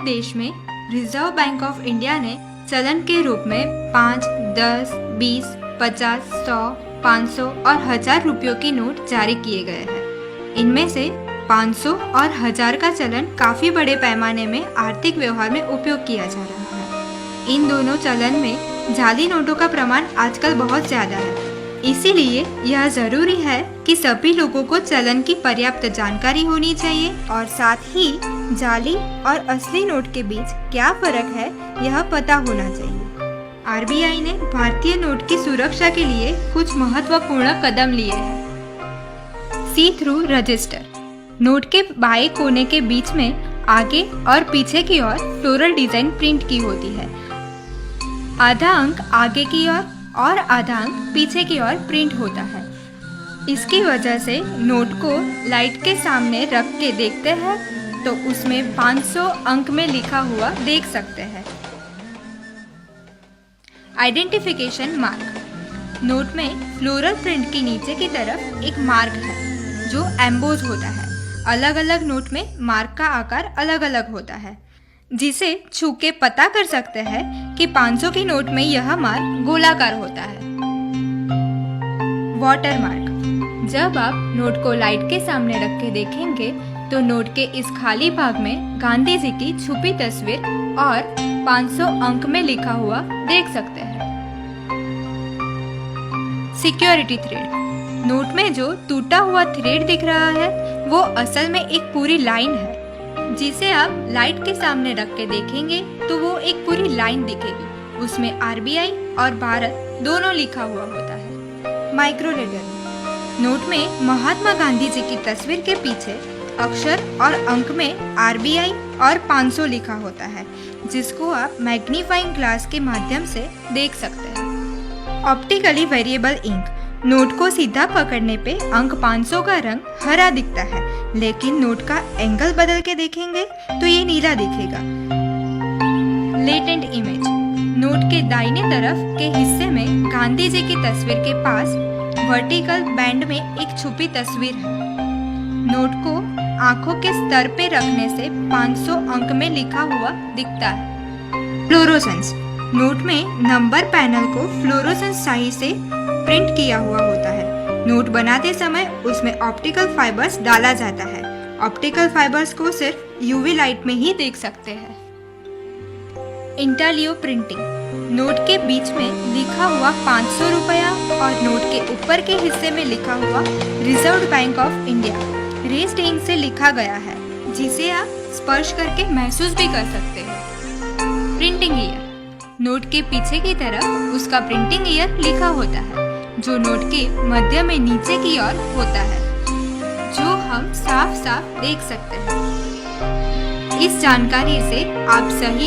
देश में reserve Bank of India ने चलन के रूप में 5, 10, 20, 50, 100, 500 और 1000 रुपयों की नोट जारी किए गए हैं। इनमें से 500 और 1000 का चलन काफी बड़े पैमाने में आर्थिक व्यवहार में उपयोग किया जा रहा है। इन दोनों चलन में जाली नोटों का प्रमाण आजकल बहुत ज्यादा है, इसीलिए यह जरूरी है कि सभी लोगों को चलन की पर्याप्त जानकारी होनी चाहिए और साथ ही जाली और असली नोट के बीच क्या फर्क है यह पता होना चाहिए। आरबीआई ने भारतीय नोट की सुरक्षा के लिए कुछ महत्वपूर्ण कदम लिए हैं। सी थ्रू रजिस्टर। नोट के बाएं कोने के बीच में आगे और पीछे की ओर फ्लोरल डिजाइन प्रिंट की होती है। आधा अंक आगे की ओर और आधा अंक पीछे की ओर प्रिंट होता है। इसकी वजह से नोट को लाइट के सामने रख के देखते हैं तो उसमें 500 अंक में लिखा हुआ देख सकते हैं। Identification mark. नोट में फ्लोरल प्रिंट की नीचे की तरफ एक मार्क है जो एम्बोज होता है। अलग अलग नोट में मार्क का आकार अलग अलग होता है, जिसे छू के पता कर सकते हैं कि 500 की नोट में यह मार्क गोलाकार होता है। Water mark. जब आप नोट को लाइट के सामने रख के देखेंगे तो नोट के इस खाली भाग में गांधी जी की छुपी तस्वीर और 500 अंक में लिखा हुआ देख सकते हैं। Security thread. नोट में जो टूटा हुआ थ्रेड दिख रहा है वो असल में एक पूरी लाइन है, जिसे आप लाइट के सामने रख के देखेंगे तो वो एक पूरी लाइन दिखेगी। उसमें आरबीआई और भारत दोनों लिखा हुआ होता है। Micro letter. नोट में महात्मा गांधी जी की तस्वीर के पीछे अक्षर और अंक में आरबीआई और 500 लिखा होता है, जिसको आप मैग्नीफाइंग ग्लास के माध्यम से देख सकते हैं। Optically variable ink. नोट को सीधा पकड़ने पे अंक 500 का रंग हरा दिखता है, लेकिन नोट का एंगल बदल के देखेंगे तो ये नीला दिखेगा। Latent image. नोट के दाहिने तरफ के हिस्से में गांधी जी की तस्वीर के पास वर्टिकल बैंड में एक छुपी तस्वीर है। नोट को आंखों के स्तर पे रखने से 500 अंक में लिखा हुआ दिखता है। फ्लोरोसेंस। नोट में नंबर पैनल को फ्लोरोसेंस स्याही से प्रिंट किया हुआ होता है। नोट बनाते समय उसमें ऑप्टिकल फाइबर्स डाला जाता है। ऑप्टिकल फाइबर्स को सिर्फ यूवी लाइट में ही देख सकते हैं। इंटालियो प्रिंटिंग। नोट के बीच में लिखा हुआ 500 रुपया और नोट के ऊपर के हिस्से में लिखा हुआ Reserve Bank of India raised ink से लिखा गया है, जिसे आप स्पर्श करके महसूस भी कर सकते हैं। Printing year. नोट के पीछे की तरफ उसका प्रिंटिंग ईयर लिखा होता है, जो नोट के मध्य में नीचे की ओर होता है, जो हम साफ साफ देख सकते हैं। इस जानकारी से आप सही